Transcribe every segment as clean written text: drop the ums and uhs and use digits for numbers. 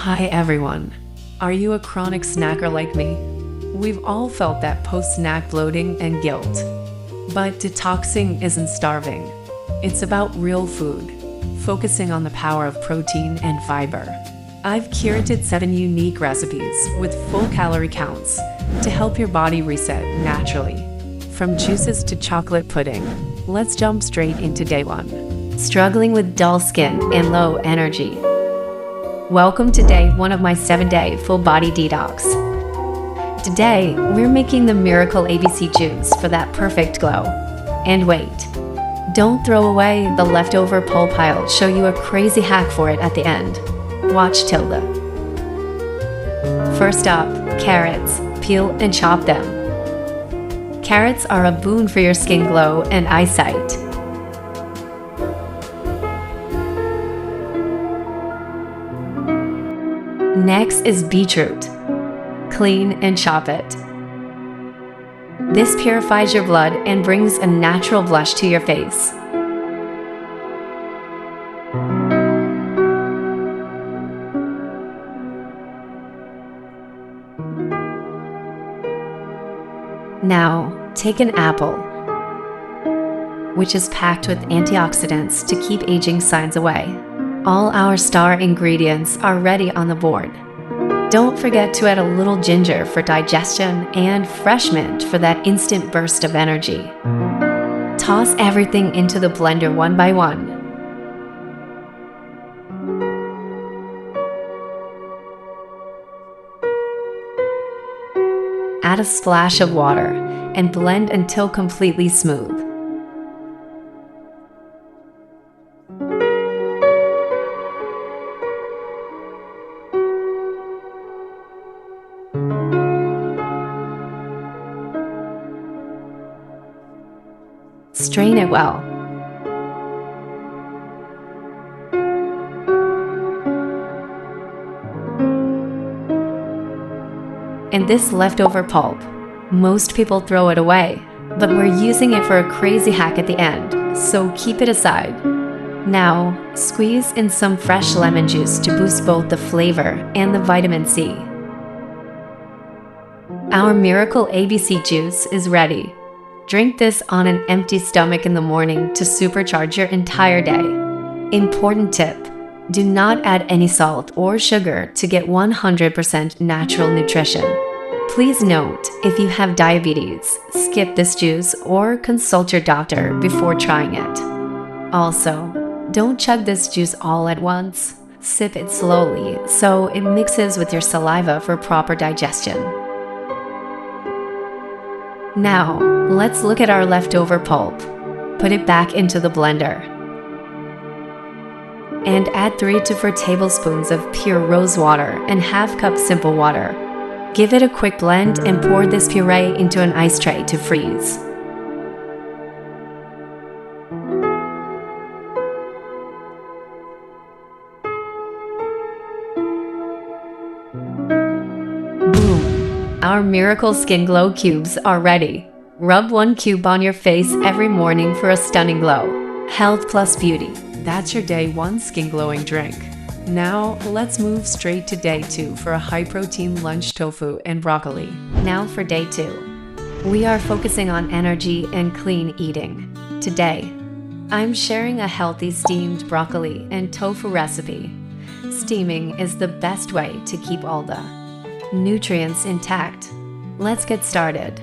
Hi everyone. Are you a chronic snacker like me? We've all felt that post-snack bloating and guilt. But detoxing isn't starving. It's about real food, focusing on the power of protein and fiber. I've curated 7 unique recipes with full calorie counts to help your body reset naturally. From juices to chocolate pudding, let's jump straight into day 1. Struggling with dull skin and low energy? Welcome to day 1 of my 7-day full body detox. Today, we're making the miracle ABC juice for that perfect glow. And wait, don't throw away the leftover pulp. I'll show you a crazy hack for it at the end. Watch till the. First up, carrots. Peel and chop them. Carrots are a boon for your skin glow and eyesight. Next is beetroot. Clean and chop it. This purifies your blood and brings a natural blush to your face. Now, take an apple, which is packed with antioxidants to keep aging signs away. All our star ingredients are ready on the board. Don't forget to add a little ginger for digestion and fresh mint for that instant burst of energy. Toss everything into the blender one by one. Add a splash of water and blend until completely smooth. Strain it well. And this leftover pulp, most people throw it away, but we're using it for a crazy hack at the end, so keep it aside. Now, squeeze in some fresh lemon juice to boost both the flavor and the vitamin C. Our miracle ABC juice is ready. Drink this on an empty stomach in the morning to supercharge your entire day. Important tip: do not add any salt or sugar to get 100% natural nutrition. Please note, if you have diabetes, skip this juice or consult your doctor before trying it. Also, don't chug this juice all at once. Sip it slowly so it mixes with your saliva for proper digestion. Now, let's look at our leftover pulp. Put it back into the blender. And add 3 to 4 tablespoons of pure rose water and half cup simple water. Give it a quick blend and pour this puree into an ice tray to freeze. Boom! Our miracle skin glow cubes are ready. Rub 1 cube on your face every morning for a stunning glow. Health plus beauty. That's your day 1 skin glowing drink. Now, let's move straight to day 2 for a high-protein lunch tofu and broccoli. Now for day 2. We are focusing on energy and clean eating. Today, I'm sharing a healthy steamed broccoli and tofu recipe. Steaming is the best way to keep all the nutrients intact. Let's get started.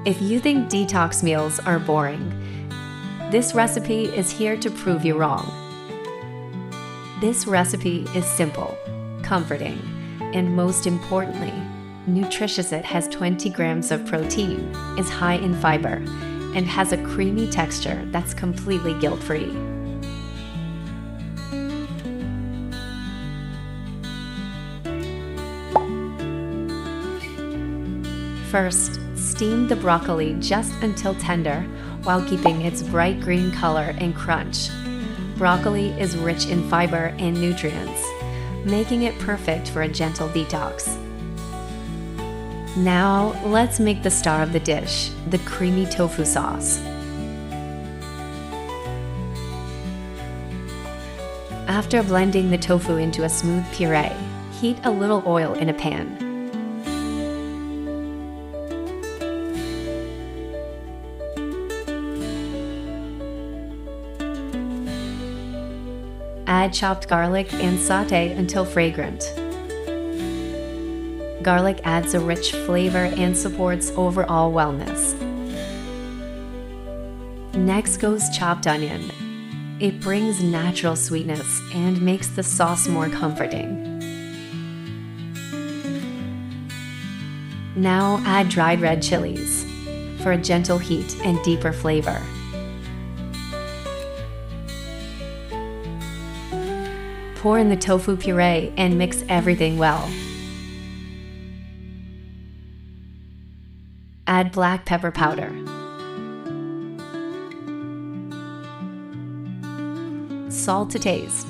If you think detox meals are boring, this recipe is here to prove you wrong. This recipe is simple, comforting, and most importantly, nutritious. It has 20 grams of protein, is high in fiber, and has a creamy texture that's completely guilt-free. First, steam the broccoli just until tender while keeping its bright green color and crunch. Broccoli is rich in fiber and nutrients, making it perfect for a gentle detox. Now, let's make the star of the dish, the creamy tofu sauce. After blending the tofu into a smooth puree, heat a little oil in a pan. Add chopped garlic and sauté until fragrant. Garlic adds a rich flavor and supports overall wellness. Next goes chopped onion. It brings natural sweetness and makes the sauce more comforting. Now add dried red chilies for a gentle heat and deeper flavor. Pour in the tofu puree and mix everything well. Add black pepper powder. Salt to taste.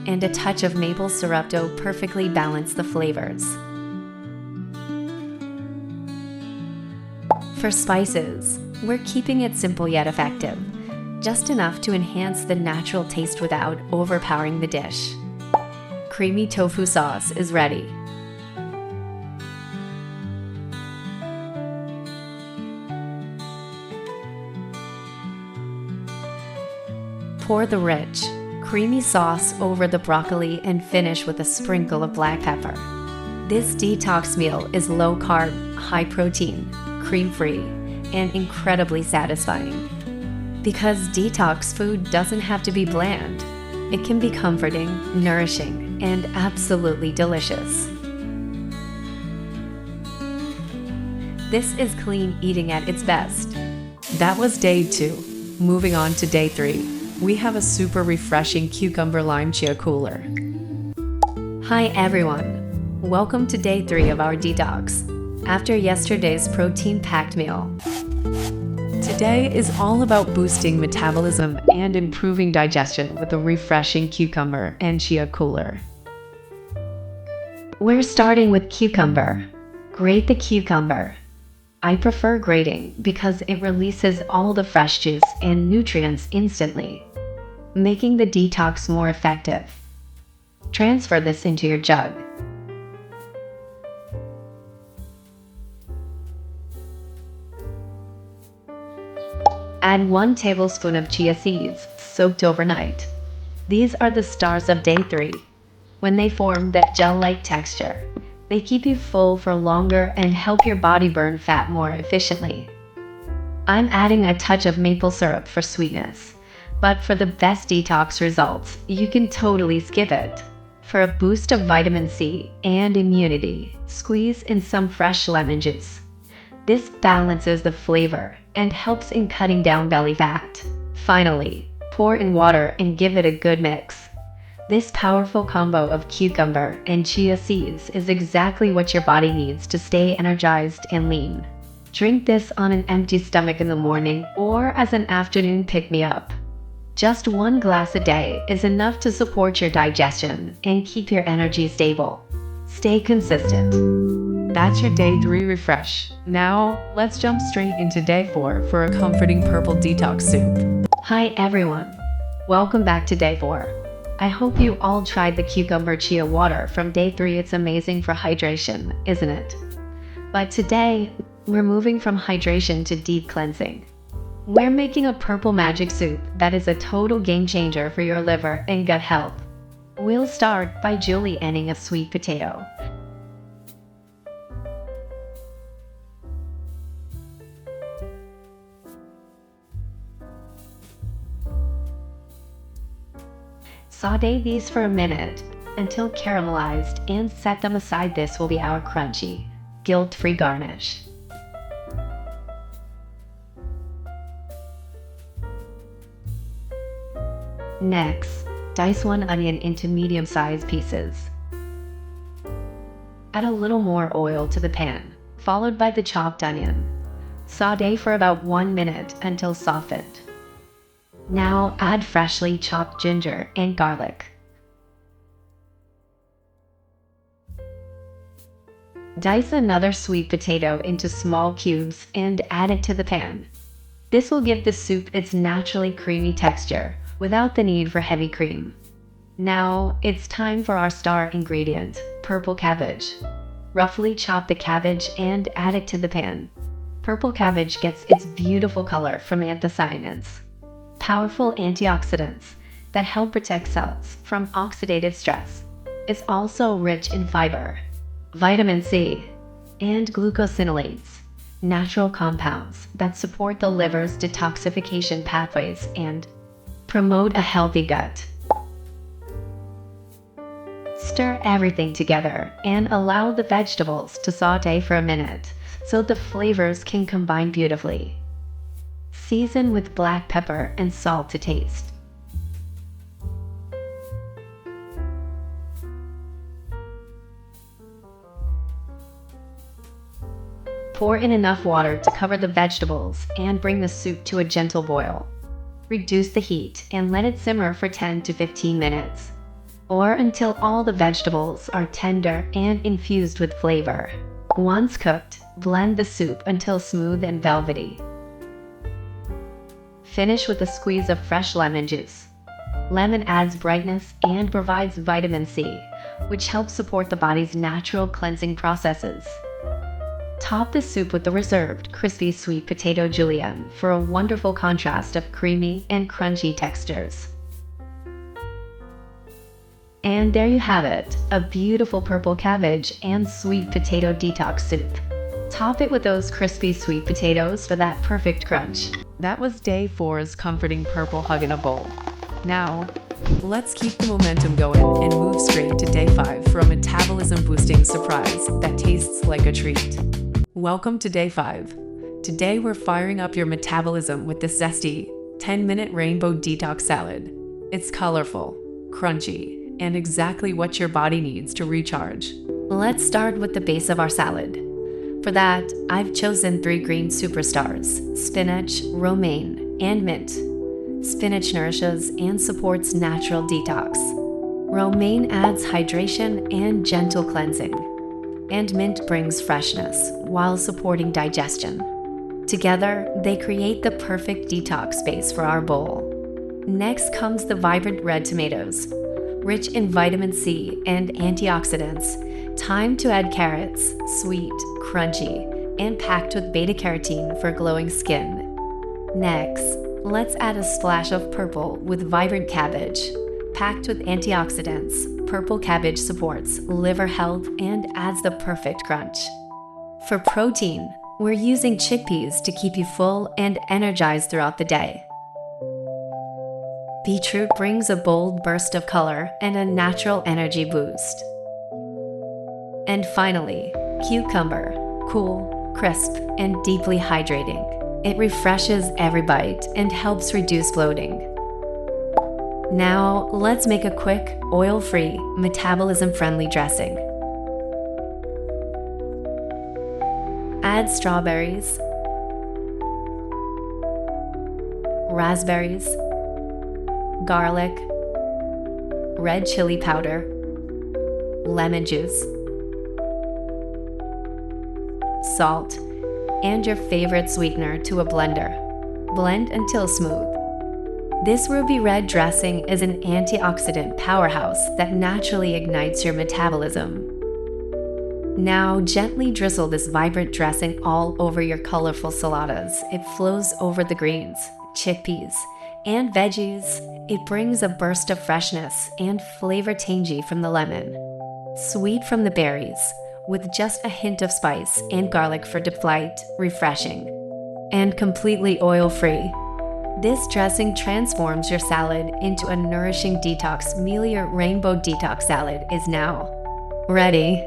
And a touch of maple syrup to perfectly balance the flavors. For spices, we're keeping it simple yet effective. Just enough to enhance the natural taste without overpowering the dish. Creamy tofu sauce is ready. Pour the rich, creamy sauce over the broccoli and finish with a sprinkle of black pepper. This detox meal is low carb, high protein, cream-free, and incredibly satisfying. Because detox food doesn't have to be bland. It can be comforting, nourishing, and absolutely delicious. This is clean eating at its best. That was day 2. Moving on to day 3. We have a super refreshing cucumber lime chia cooler. Hi everyone. Welcome to day 3 of our detox. After yesterday's protein-packed meal, today is all about boosting metabolism and improving digestion with a refreshing cucumber and chia cooler. We're starting with cucumber. Grate the cucumber. I prefer grating because it releases all the fresh juice and nutrients instantly, making the detox more effective. Transfer this into your jug. Add 1 tablespoon of chia seeds, soaked overnight. These are the stars of day 3. When they form that gel-like texture, they keep you full for longer and help your body burn fat more efficiently. I'm adding a touch of maple syrup for sweetness, but for the best detox results, you can totally skip it. For a boost of vitamin C and immunity, squeeze in some fresh lemon juice. This balances the flavor and helps in cutting down belly fat. Finally, pour in water and give it a good mix. This powerful combo of cucumber and chia seeds is exactly what your body needs to stay energized and lean. Drink this on an empty stomach in the morning or as an afternoon pick-me-up. Just 1 glass a day is enough to support your digestion and keep your energy stable. Stay consistent. That's your day 3 refresh. Now, let's jump straight into day 4 for a comforting purple detox soup. Hi everyone. Welcome back to day 4. I hope you all tried the cucumber chia water from day 3. It's amazing for hydration, isn't it? But today, we're moving from hydration to deep cleansing. We're making a purple magic soup that is a total game changer for your liver and gut health. We'll start by julienning a sweet potato. Sauté these for a minute until caramelized and set them aside. This will be our crunchy, guilt-free garnish. Next, dice 1 onion into medium-sized pieces. Add a little more oil to the pan, followed by the chopped onion. Sauté for about 1 minute until softened. Now add freshly chopped ginger and garlic. Dice another sweet potato into small cubes and add it to the pan. This will give the soup its naturally creamy texture without the need for heavy cream. Now, it's time for our star ingredient, purple cabbage. Roughly chop the cabbage and add it to the pan. Purple cabbage gets its beautiful color from anthocyanins, powerful antioxidants that help protect cells from oxidative stress. It's also rich in fiber, vitamin C, and glucosinolates, natural compounds that support the liver's detoxification pathways and promote a healthy gut. Stir everything together and allow the vegetables to saute for a minute so the flavors can combine beautifully. Season with black pepper and salt to taste. Pour in enough water to cover the vegetables and bring the soup to a gentle boil. Reduce the heat and let it simmer for 10 to 15 minutes, or until all the vegetables are tender and infused with flavor. Once cooked, blend the soup until smooth and velvety. Finish with a squeeze of fresh lemon juice. Lemon adds brightness and provides vitamin C, which helps support the body's natural cleansing processes. Top the soup with the reserved crispy sweet potato julienne for a wonderful contrast of creamy and crunchy textures. And there you have it, a beautiful purple cabbage and sweet potato detox soup. Top it with those crispy sweet potatoes for that perfect crunch. That was day 4's comforting purple hug in a bowl. Now, let's keep the momentum going and move straight to day 5 for a metabolism-boosting surprise that tastes like a treat. Welcome to day 5. Today we're firing up your metabolism with this zesty, 10-minute rainbow detox salad. It's colorful, crunchy, and exactly what your body needs to recharge. Let's start with the base of our salad. For that, I've chosen 3 green superstars: spinach, romaine, and mint. Spinach nourishes and supports natural detox. Romaine adds hydration and gentle cleansing. And mint brings freshness while supporting digestion. Together, they create the perfect detox base for our bowl. Next comes the vibrant red tomatoes. Rich in vitamin C and antioxidants, time to add carrots, sweet, crunchy, and packed with beta-carotene for glowing skin. Next, let's add a splash of purple with vibrant cabbage. Packed with antioxidants, purple cabbage supports liver health and adds the perfect crunch. For protein, we're using chickpeas to keep you full and energized throughout the day. Beetroot brings a bold burst of color and a natural energy boost. And finally, cucumber, cool, crisp, and deeply hydrating. It refreshes every bite and helps reduce bloating. Now, let's make a quick, oil-free, metabolism-friendly dressing. Add strawberries, raspberries, garlic, red chili powder, lemon juice, salt, and your favorite sweetener to a blender. Blend until smooth. This ruby red dressing is an antioxidant powerhouse that naturally ignites your metabolism. Now gently drizzle this vibrant dressing all over your colorful saladas. It flows over the greens, chickpeas, and veggies. It brings a burst of freshness and flavor tangy from the lemon, sweet from the berries, with just a hint of spice and garlic for delight, refreshing, and completely oil-free. This dressing transforms your salad into a nourishing detox meal. Your rainbow detox salad is now ready.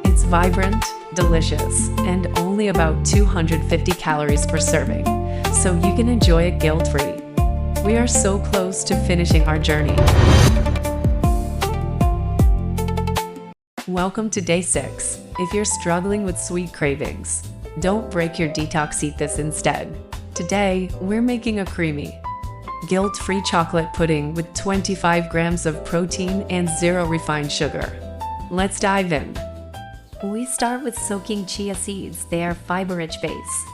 It's vibrant, delicious, and only about 250 calories per serving, so you can enjoy it guilt-free. We are so close to finishing our journey. Welcome to day 6. If you're struggling with sweet cravings, don't break your detox, eat this instead. Today, we're making a creamy, guilt-free chocolate pudding with 25 grams of protein and 0 refined sugar. Let's dive in. We start with soaking chia seeds. They are fiber-rich base.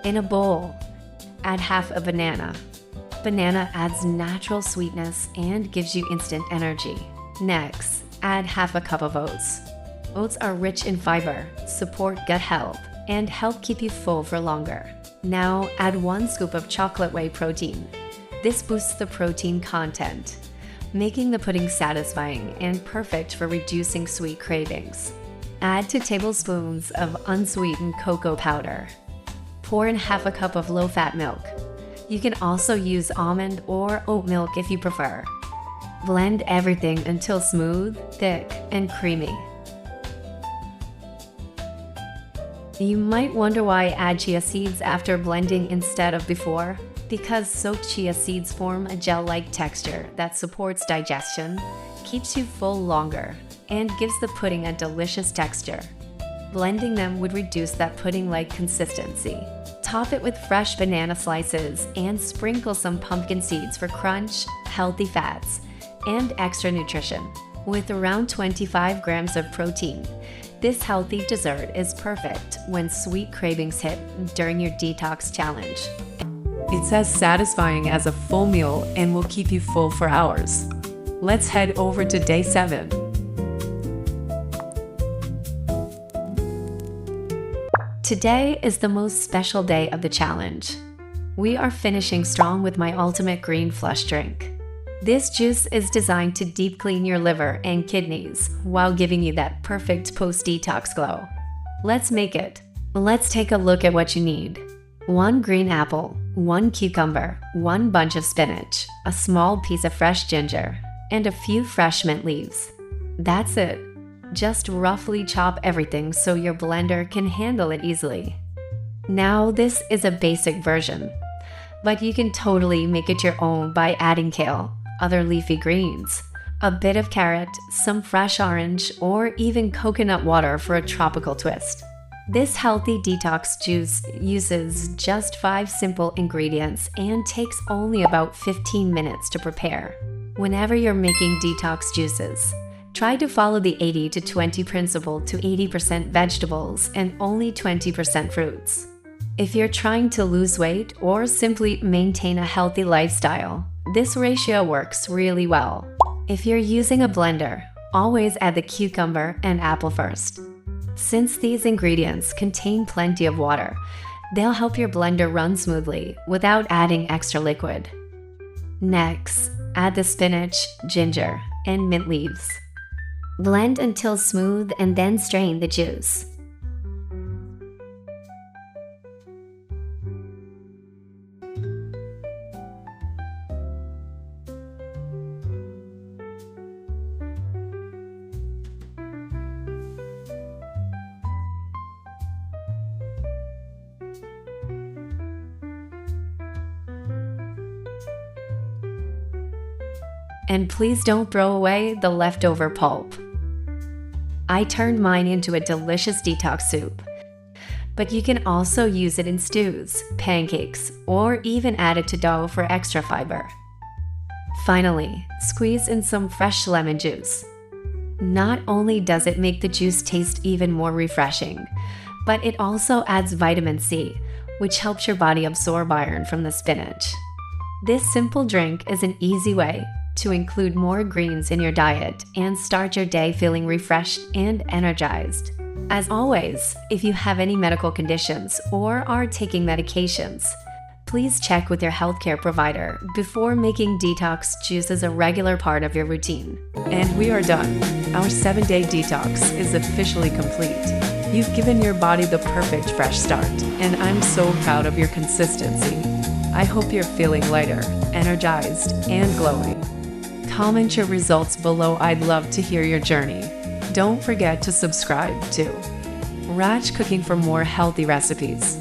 In a bowl, add half a banana. Banana adds natural sweetness and gives you instant energy. Next, add half a cup of oats. Oats are rich in fiber, support gut health, and help keep you full for longer. Now add 1 scoop of chocolate whey protein. This boosts the protein content, making the pudding satisfying and perfect for reducing sweet cravings. Add 2 tablespoons of unsweetened cocoa powder. Pour in half a cup of low-fat milk. You can also use almond or oat milk if you prefer. Blend everything until smooth, thick, and creamy. You might wonder why I add chia seeds after blending instead of before. Because soaked chia seeds form a gel-like texture that supports digestion, keeps you full longer, and gives the pudding a delicious texture. Blending them would reduce that pudding-like consistency. Top it with fresh banana slices and sprinkle some pumpkin seeds for crunch, healthy fats, and extra nutrition. With around 25 grams of protein, this healthy dessert is perfect when sweet cravings hit during your detox challenge. It's as satisfying as a full meal and will keep you full for hours. Let's head over to day 7. Today is the most special day of the challenge. We are finishing strong with my ultimate green flush drink. This juice is designed to deep clean your liver and kidneys while giving you that perfect post-detox glow. Let's make it. Let's take a look at what you need. 1 green apple, 1 cucumber, 1 bunch of spinach, a small piece of fresh ginger, and a few fresh mint leaves. That's it. Just roughly chop everything so your blender can handle it easily. Now this is a basic version, but you can totally make it your own by adding kale, other leafy greens, a bit of carrot, some fresh orange, or even coconut water for a tropical twist. This healthy detox juice uses just 5 simple ingredients and takes only about 15 minutes to prepare. Whenever you're making detox juices, try to follow the 80 to 20 principle to 80% vegetables and only 20% fruits. If you're trying to lose weight or simply maintain a healthy lifestyle, this ratio works really well. If you're using a blender, always add the cucumber and apple first. Since these ingredients contain plenty of water, they'll help your blender run smoothly without adding extra liquid. Next, add the spinach, ginger, and mint leaves. Blend until smooth and then strain the juice. And please don't throw away the leftover pulp. I turned mine into a delicious detox soup, but you can also use it in stews, pancakes, or even add it to dough for extra fiber. Finally, squeeze in some fresh lemon juice. Not only does it make the juice taste even more refreshing, but it also adds vitamin C, which helps your body absorb iron from the spinach. This simple drink is an easy way to include more greens in your diet and start your day feeling refreshed and energized. As always, if you have any medical conditions or are taking medications, please check with your healthcare provider before making detox juices a regular part of your routine. And we are done. Our 7-day detox is officially complete. You've given your body the perfect fresh start, and I'm so proud of your consistency. I hope you're feeling lighter, energized, and glowing. Comment your results below. I'd love to hear your journey. Don't forget to subscribe to Rach-Cooking for more healthy recipes.